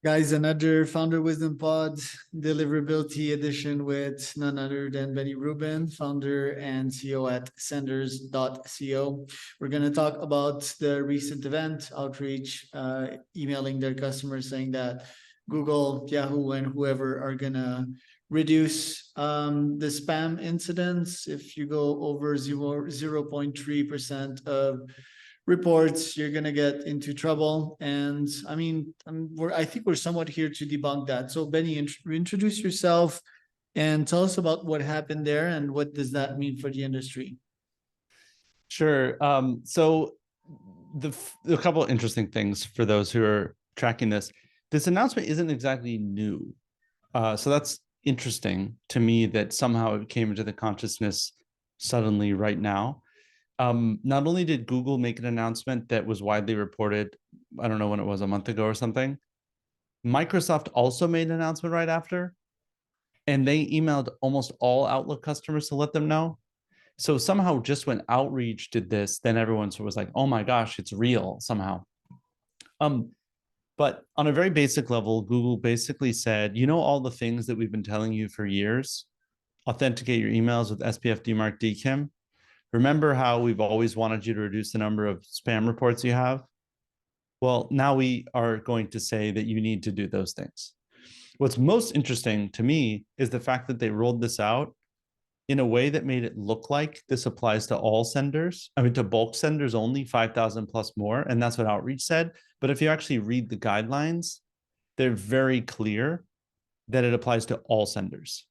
Guys, another Founder Wisdom Pod deliverability edition with none other than Benny Rubin, founder and CEO at senders.co. We're going to talk about the recent event, Outreach, emailing their customers saying that Google, Yahoo, and whoever are going to reduce the spam incidents. If you go over 0.3% of reports, you're gonna get into trouble. And I mean, I think we're somewhat here to debunk that. So Benny, introduce yourself and tell us about what happened there and what does that mean for the industry. Sure. So a couple of interesting things for those who are tracking this. This announcement isn't exactly new. So that's interesting to me that somehow it came into the consciousness suddenly right now. Not only did Google make an announcement that was widely reported, I don't know when it was, a month ago or something, Microsoft also made an announcement right after, and they emailed almost all Outlook customers to let them know. So somehow just when Outreach did this, then everyone was like, oh my gosh, it's real somehow. But on a very basic level, Google basically said, you know, all the things that we've been telling you for years, authenticate your emails with SPF DMARC DKIM. Remember how we've always wanted you to reduce the number of spam reports you have? Well, now we are going to say that you need to do those things. What's most interesting to me is the fact that they rolled this out in a way that made it look like this applies to all senders. I mean, to bulk senders only, 5,000 plus more. And that's what Outreach said. But if you actually read the guidelines, they're very clear that it applies to all senders.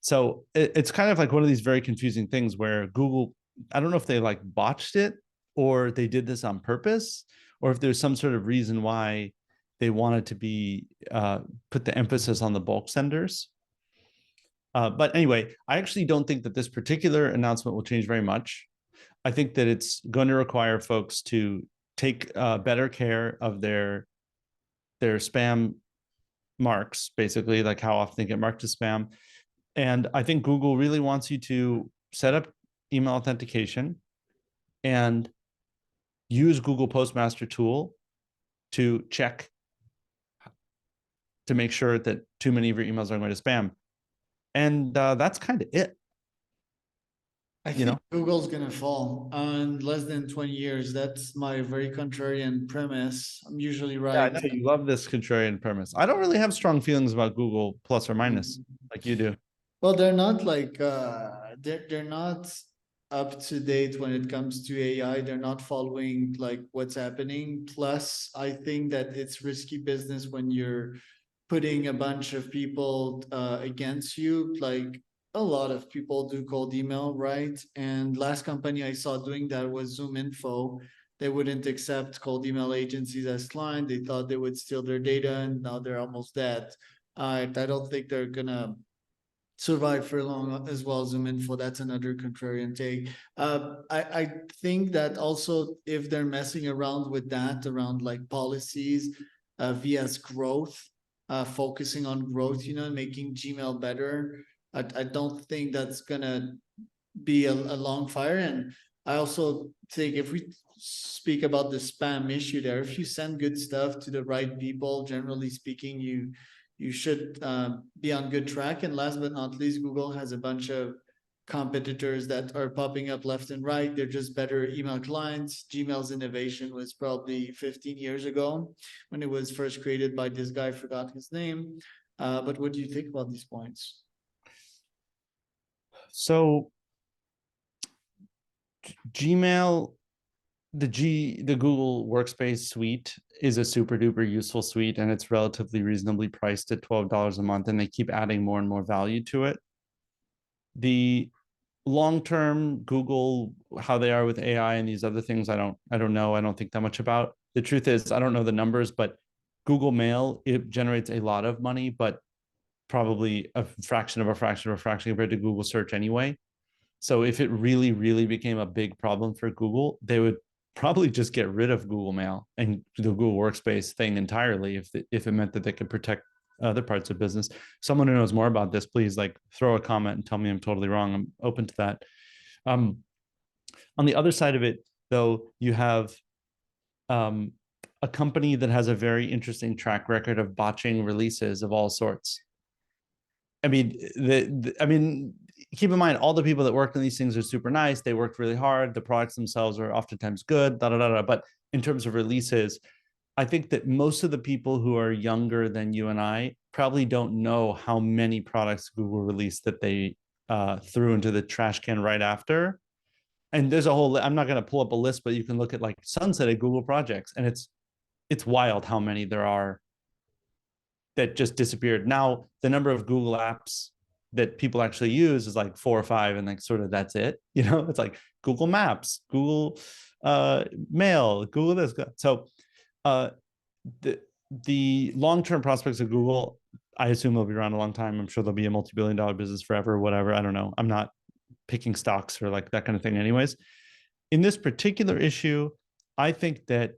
So it's kind of like one of these very confusing things where Google, I don't know if they like botched it or they did this on purpose, or if there's some sort of reason why they wanted to be put the emphasis on the bulk senders. But anyway, I actually don't think that this particular announcement will change very much. I think that it's going to require folks to take better care of their spam marks, basically, like how often they get marked as spam. And I think Google really wants you to set up email authentication and use Google Postmaster tool to check to make sure that too many of your emails are going to spam. And that's kind of it. I think Google's gonna fall in less than 20 years. That's my very contrarian premise. I'm usually right. Yeah, I know you love this contrarian premise. I don't really have strong feelings about Google plus or minus like you do. Well, they're not like they're not up to date when it comes to AI. They're not following like what's happening. Plus, I think that it's risky business when you're putting a bunch of people against you. Like a lot of people do cold email, right? And last company I saw doing that was ZoomInfo. They wouldn't accept cold email agencies as client. They thought they would steal their data, and now they're almost dead. I don't think they're gonna survive for long as well. ZoomInfo, that's another contrarian take. I think that also if they're messing around with that, around like policies, vs growth, focusing on growth, you know, making Gmail better. I don't think that's gonna be a long fire. And I also think if we speak about the spam issue there, if you send good stuff to the right people, generally speaking, you should be on good track. And last but not least, Google has a bunch of competitors that are popping up left and right. They're just better email clients. Gmail's innovation was probably 15 years ago when it was first created by this guy, forgot his name. But what do you think about these points? So Gmail, the Google Workspace Suite is a super duper useful suite, and it's relatively reasonably priced at $12 a month, and they keep adding more and more value to it. The long-term Google, how they are with AI and these other things, I don't know. I don't think that much about. The truth is, I don't know the numbers, but Google Mail, it generates a lot of money, but probably a fraction of a fraction of a fraction compared to Google Search anyway. So if it really, really became a big problem for Google, they would probably just get rid of Google Mail and the Google Workspace thing entirely if it meant that they could protect other parts of business. Someone who knows more about this, please like throw a comment and tell me I'm totally wrong. I'm open to that. On the other side of it, though, you have a company that has a very interesting track record of botching releases of all sorts. I mean, keep in mind, all the people that worked on these things are super nice. They worked really hard. The products themselves are oftentimes good, But in terms of releases, I think that most of the people who are younger than you and I probably don't know how many products Google released that they threw into the trash can right after. And there's a whole, I'm not going to pull up a list, but you can look at like sunsetted Google projects, and it's wild how many there are that just disappeared. Now, the number of Google apps that people actually use is like 4 or 5, and like sort of that's it. You know, it's like Google Maps, Google Mail, Google this. So the long-term prospects of Google, I assume they'll be around a long time. I'm sure they'll be a multi-billion-dollar business forever, whatever. I don't know. I'm not picking stocks or like that kind of thing anyways. In this particular issue, I think that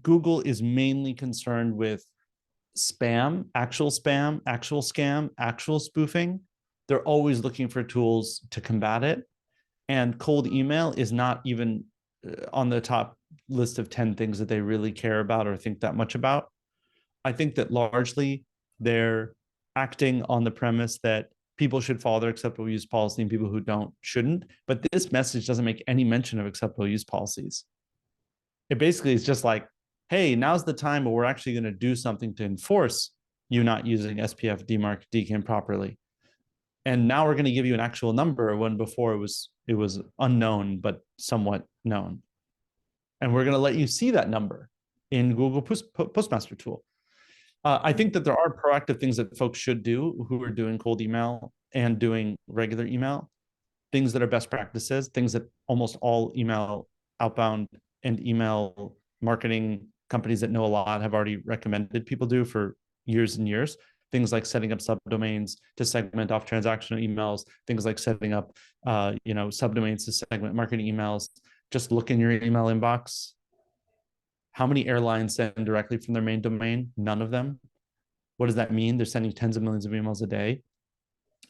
Google is mainly concerned with spam, actual scam, actual spoofing. They're always looking for tools to combat it. And cold email is not even on the top list of 10 things that they really care about or think that much about. I think that largely they're acting on the premise that people should follow their acceptable use policy and people who don't shouldn't. But this message doesn't make any mention of acceptable use policies. It basically is just like, hey, now's the time where we're actually going to do something to enforce you not using SPF, DMARC, DKIM properly. And now we're going to give you an actual number when before it was unknown, but somewhat known. And we're going to let you see that number in Google Postmaster tool. I think that there are proactive things that folks should do who are doing cold email and doing regular email, things that are best practices, things that almost all email outbound and email marketing companies that know a lot have already recommended people do for years and years. Things like setting up subdomains to segment off transactional emails, things like setting up subdomains to segment marketing emails. Just look in your email inbox. How many airlines send directly from their main domain? None of them. What does that mean? They're sending tens of millions of emails a day.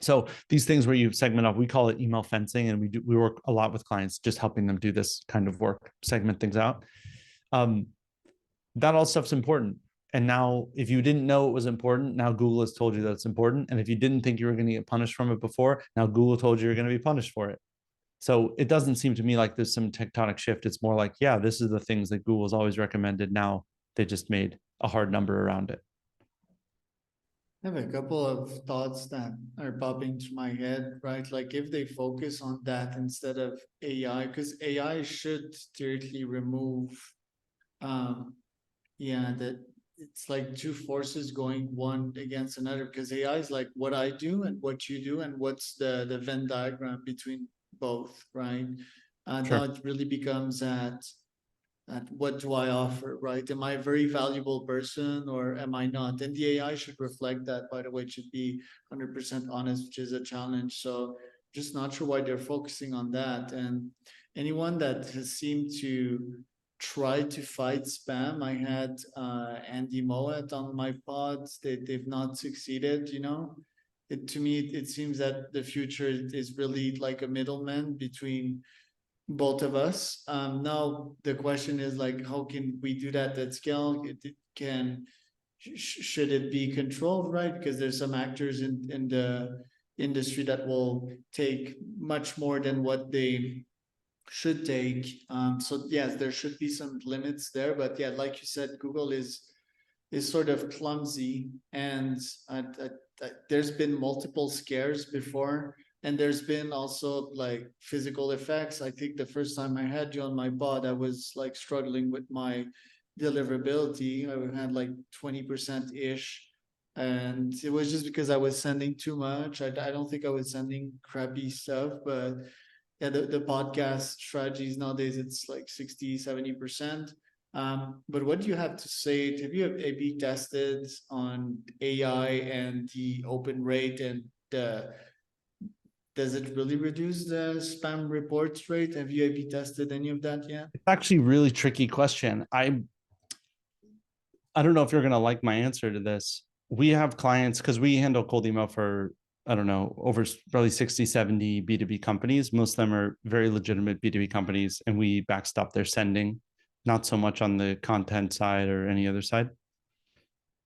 So these things where you segment off, we call it email fencing, and we work a lot with clients just helping them do this kind of work, segment things out. That all stuff's important. And now if you didn't know it was important, now Google has told you that it's important. And if you didn't think you were going to get punished from it before, now Google told you you're going to be punished for it. So it doesn't seem to me like there's some tectonic shift. It's more like, yeah, this is the things that Google's always recommended. Now they just made a hard number around it. I have a couple of thoughts that are popping to my head, right? Like if they focus on that instead of AI, because AI should theoretically remove, that it's like two forces going one against another, because AI is like what I do and what you do and what's the Venn diagram between both, right? Sure. Now it really becomes at what do I offer, right? Am I a very valuable person or am I not? And the AI should reflect that, by the way. It should be 100% honest, which is a challenge. So just not sure why they're focusing on that. And anyone that has seemed to try to fight spam, I had Andy Moet on my pods. They've not succeeded, to me, it seems that the future is really like a middleman between both of us. Now the question is like, how can we do that at scale? Should it be controlled, right? Because there's some actors in the industry that will take much more than what they should take. So yes, there should be some limits there, but yeah, like you said, Google is sort of clumsy, and there's been multiple scares before, and there's been also like physical effects. I think the first time I had you on my pod, I was like struggling with my deliverability. I had like 20% ish, and it was just because I was sending too much. I don't think I was sending crappy stuff, but yeah, the podcast strategies nowadays, it's like 60-70%. But what do you have to say? Have you A/B tested on AI and the open rate, and does it really reduce the spam reports rate? Have you A/B tested any of that yet? It's actually a really tricky question. I don't know if you're going to like my answer to this. We have clients, because we handle cold email for I don't know, over probably 60, 70 B2B companies. Most of them are very legitimate B2B companies, and we backstop their sending, not so much on the content side or any other side.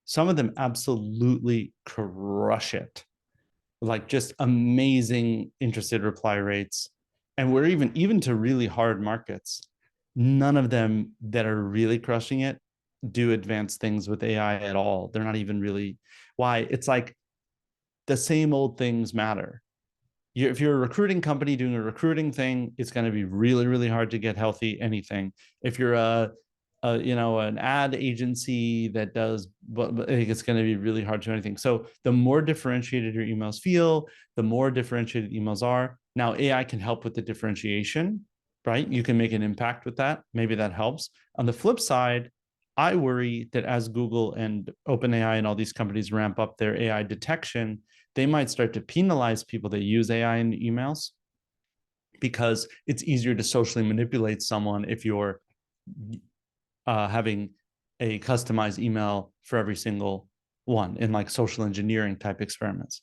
Some of them absolutely crush it, like just amazing interested reply rates. And we're even to really hard markets, none of them that are really crushing it do advanced things with AI at all. They're not even really why. It's like the same old things matter. If you're a recruiting company doing a recruiting thing, it's going to be really, really hard to get healthy anything. If you're an ad agency that does, but I think it's going to be really hard to do anything. So the more differentiated your emails feel, the more differentiated emails are. Now AI can help with the differentiation, right? You can make an impact with that. Maybe that helps. On the flip side, I worry that as Google and OpenAI and all these companies ramp up their AI detection, they might start to penalize people that use AI in emails because it's easier to socially manipulate someone if you're having a customized email for every single one in like social engineering type experiments.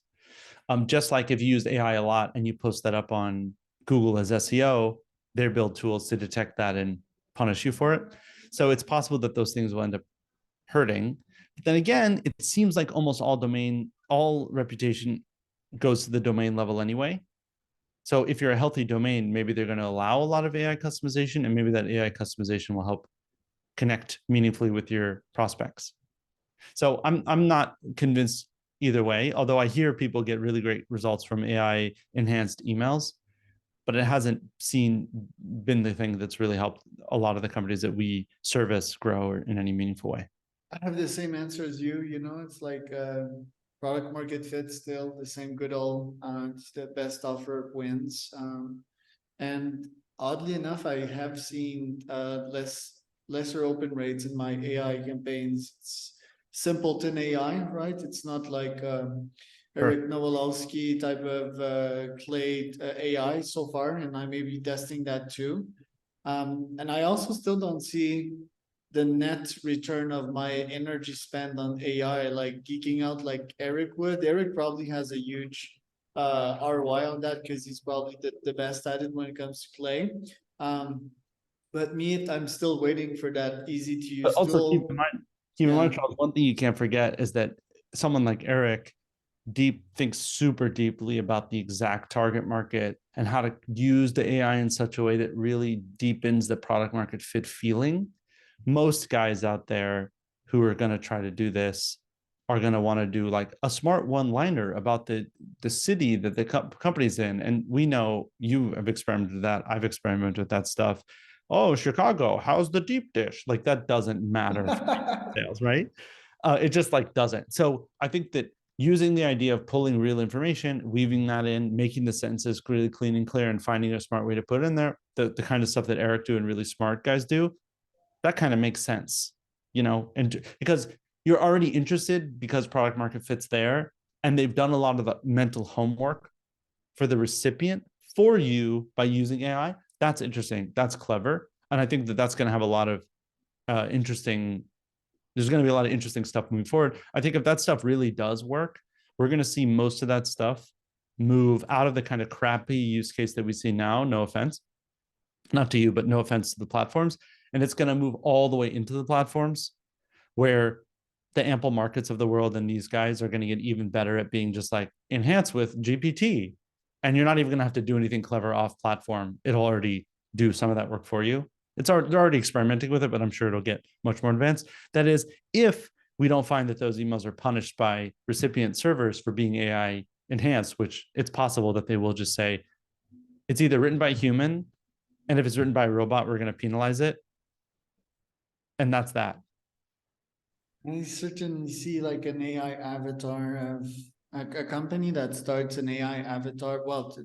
Just like if you use AI a lot and you post that up on Google as SEO, they build tools to detect that and punish you for it. So it's possible that those things will end up hurting. But then again, it seems like almost all reputation goes to the domain level anyway. So if you're a healthy domain, maybe they're going to allow a lot of AI customization, and maybe that AI customization will help connect meaningfully with your prospects. So I'm not convinced either way, although I hear people get really great results from AI enhanced emails, but it hasn't been the thing that's really helped a lot of the companies that we service grow in any meaningful way. I have the same answer as you, it's like product market fit still, the same good old, it's the best offer wins. And oddly enough, I have seen lesser open rates in my AI campaigns. It's simpleton AI, right? It's not like Eric Nowalowski type of clay AI so far, and I may be testing that too. And I also still don't see the net return of my energy spent on AI, like geeking out like Eric would. Eric probably has a huge ROI on that because he's probably the best at it when it comes to clay. But me, I'm still waiting for that easy to But use also keep in tool. mind, Yeah. Charles, one thing you can't forget is that someone like Eric thinks super deeply about the exact target market and how to use the AI in such a way that really deepens the product market fit feeling. Most guys out there who are going to try to do this are going to want to do like a smart one-liner about the city that the company's in. And we know you have experimented with that. I've experimented with that stuff. Oh, Chicago, how's the deep dish? Like that doesn't matter for sales, right? It just like doesn't. So I think that using the idea of pulling real information, weaving that in, making the sentences really clean and clear, and finding a smart way to put it in there, the kind of stuff that Eric do and really smart guys do, that kind of makes sense, and because you're already interested because product market fits there, and they've done a lot of the mental homework for the recipient for you by using AI. That's interesting. That's clever. And I think that that's going to have a lot of interesting there's going to be a lot of interesting stuff moving forward. I think if that stuff really does work, we're going to see most of that stuff move out of the kind of crappy use case that we see now. No offense, not to you, but no offense to the platforms. And it's going to move all the way into the platforms where the ample markets of the world and these guys are going to get even better at being just like enhanced with GPT. And you're not even going to have to do anything clever off platform. It'll already do some of that work for you. They're already experimenting with it, but I'm sure it'll get much more advanced. That is, if we don't find that those emails are punished by recipient servers for being AI enhanced, which it's possible that they will just say it's either written by a human, and if it's written by a robot, we're going to penalize it. And that's that. I certainly see like an AI avatar of a company that starts an AI avatar. Well,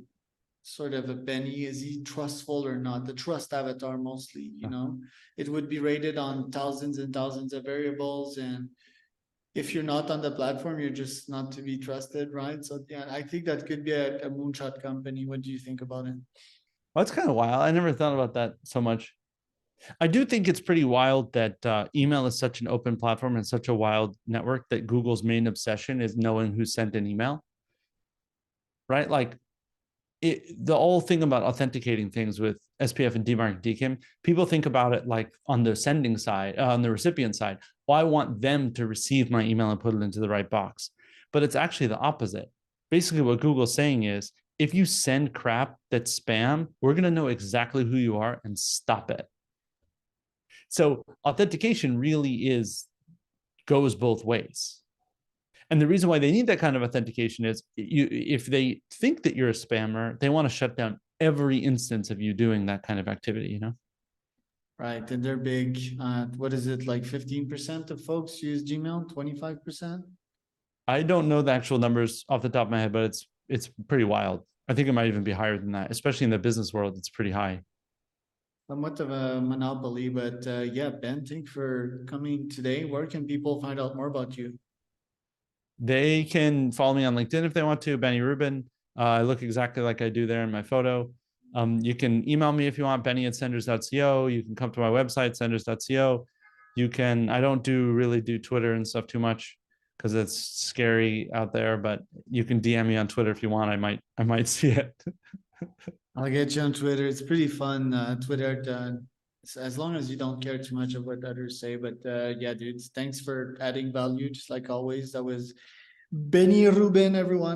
sort of a Benny, is he trustful or not? The trust avatar mostly, it would be rated on thousands and thousands of variables. And if you're not on the platform, you're just not to be trusted, right? So yeah, I think that could be a moonshot company. What do you think about it? Well, that's kind of wild. I never thought about that so much. I do think it's pretty wild that email is such an open platform and such a wild network that Google's main obsession is knowing who sent an email. right? Like the whole thing about authenticating things with SPF and DMARC DKIM, people think about it like on the sending side, on the recipient side. Well, I want them to receive my email and put it into the right box. But it's actually the opposite. Basically, what Google's saying is, if you send crap that's spam, we're going to know exactly who you are and stop it. So authentication really goes both ways. And the reason why they need that kind of authentication is if they think that you're a spammer, they want to shut down every instance of you doing that kind of activity, you know? Right, and they're big. What is it, like 15% of folks use Gmail, 25%? I don't know the actual numbers off the top of my head, but it's pretty wild. I think it might even be higher than that, especially in the business world. It's pretty high. Somewhat of a monopoly, but yeah, Ben, thanks for coming today. Where can people find out more about you? They can follow me on LinkedIn if they want to, Benny Rubin. I look exactly like I do there in my photo. You can email me if you want, benny@senders.co. You can come to my website, senders.co. I don't really do Twitter and stuff too much because it's scary out there, but you can DM me on Twitter if you want. I might see it. I'll get you on Twitter. It's pretty fun. Twitter, as long as you don't care too much of what others say. But yeah, dudes, thanks for adding value, just like always. That was Benny Rubin, everyone.